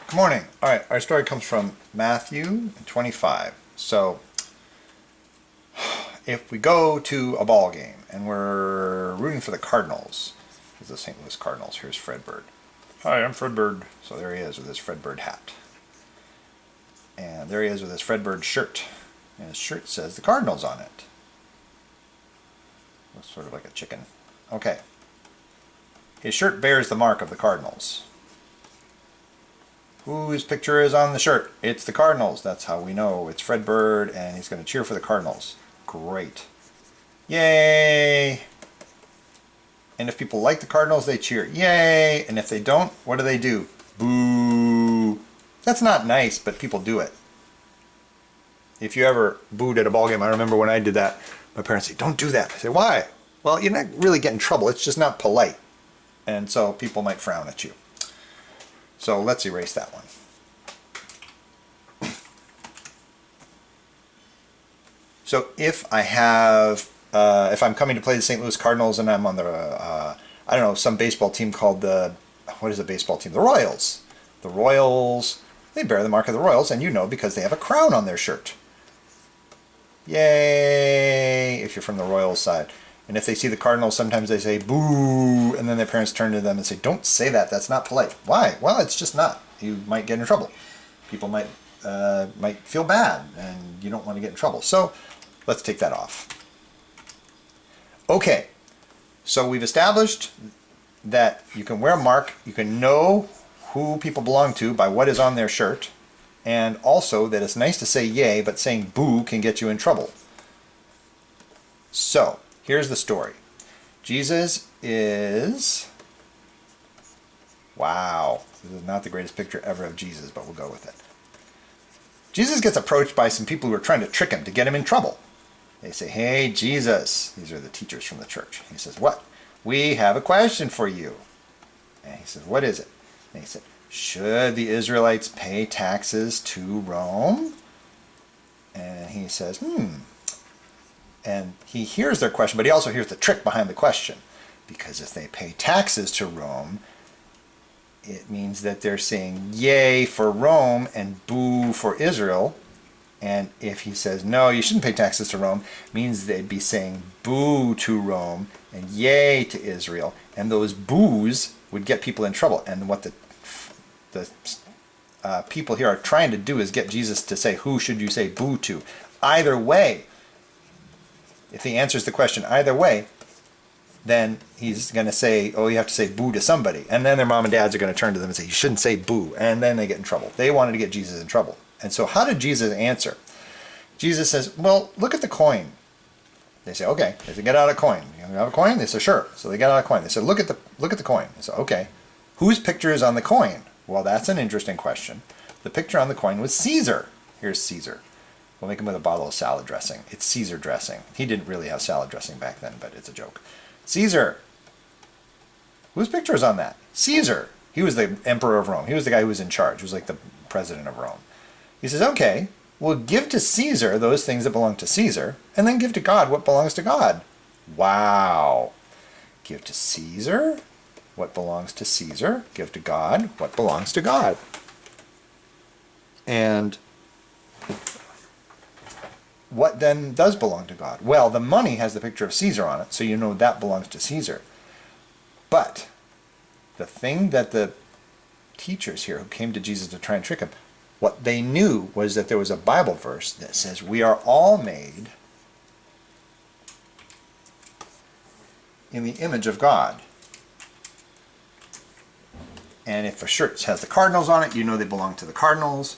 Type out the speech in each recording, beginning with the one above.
Good morning. All right, our story comes from Matthew 25. So, if we go to a ball game and we're rooting for the Cardinals, the St. Louis Cardinals, here's Fred Bird. Hi, I'm Fred Bird. So there he is with his Fred Bird hat. And there he is with his Fred Bird shirt. And his shirt says the Cardinals on it. Looks sort of like a chicken. Okay. His shirt bears the mark of the Cardinals. Whose picture is on the shirt? It's the Cardinals. That's how we know. It's Fred Bird, and he's going to cheer for the Cardinals. Great. Yay! And if people like the Cardinals, they cheer. Yay! And if they don't, what do? Boo! That's not nice, but people do it. If you ever booed at a ball game, I remember when I did that, my parents say, don't do that. I say, why? Well, you're not really getting in trouble. It's just not polite. And so people might frown at you. So let's erase that one. So if I'm coming to play the St. Louis Cardinals and I'm on the, I don't know, some baseball team called what is a baseball team? The Royals. The Royals, they bear the mark of the Royals, and you know because they have a crown on their shirt. Yay! If you're from the Royals side. And if they see the Cardinals, sometimes they say, boo, and then their parents turn to them and say, don't say that, that's not polite. Why? Well, it's just not. You might get in trouble. People might feel bad, and you don't want to get in trouble. So, let's take that off. Okay, so we've established that you can wear a mark, you can know who people belong to by what is on their shirt, and also that it's nice to say yay, but saying boo can get you in trouble. So, here's the story. Jesus is... Wow. This is not the greatest picture ever of Jesus, but we'll go with it. Jesus gets approached by some people who are trying to trick him to get him in trouble. They say, hey, Jesus. These are the teachers from the church. He says, what? We have a question for you. And he says, what is it? And he said, should the Israelites pay taxes to Rome? And he says, And he hears their question, but he also hears the trick behind the question. Because if they pay taxes to Rome, it means that they're saying yay for Rome and boo for Israel. And if he says, no, you shouldn't pay taxes to Rome, means they'd be saying boo to Rome and yay to Israel. And those boos would get people in trouble. And what the people here are trying to do is get Jesus to say, who should you say boo to? Either way, if he answers the question either way, then he's going to say, oh, you have to say boo to somebody. And then their mom and dads are going to turn to them and say, you shouldn't say boo. And then they get in trouble. They wanted to get Jesus in trouble. And so how did Jesus answer? Jesus says, well, look at the coin. They say, okay. They say, get out a coin. You have a coin? They say, sure. So they get out a coin. They say, look at the coin. They say, okay. Whose picture is on the coin? Well, that's an interesting question. The picture on the coin was Caesar. Here's Caesar. We'll make him with a bottle of salad dressing. It's Caesar dressing. He didn't really have salad dressing back then, but it's a joke. Caesar. Whose picture is on that? Caesar. He was the emperor of Rome. He was the guy who was in charge. He was like the president of Rome. He says, okay, we'll give to Caesar those things that belong to Caesar, and then give to God what belongs to God. Wow. Give to Caesar what belongs to Caesar. Give to God what belongs to God. And what then does belong to God? Well, the money has the picture of Caesar on it, so you know that belongs to Caesar. But the thing that the teachers here who came to Jesus to try and trick him, what they knew was that there was a Bible verse that says, we are all made in the image of God. And if a shirt has the Cardinals on it, you know they belong to the Cardinals.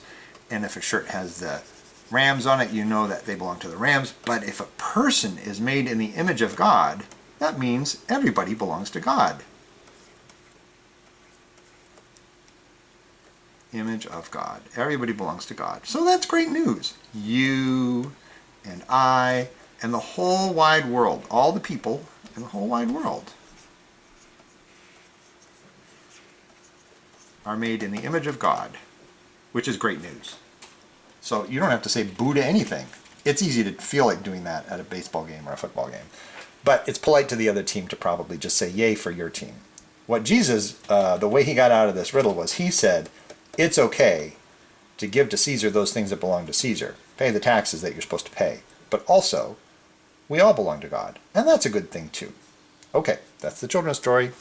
And if a shirt has the Rams on it, you know that they belong to the Rams. But if a person is made in the image of God, that means everybody belongs to God. Image of God. Everybody belongs to God. So that's great news. You and I and the whole wide world, all the people in the whole wide world are made in the image of God, which is great news. So you don't have to say boo to anything. It's easy to feel like doing that at a baseball game or a football game. But it's polite to the other team to probably just say yay for your team. What Jesus, the way he got out of this riddle was he said, it's okay to give to Caesar those things that belong to Caesar. Pay the taxes that you're supposed to pay. But also, we all belong to God. And that's a good thing too. Okay, that's the children's story.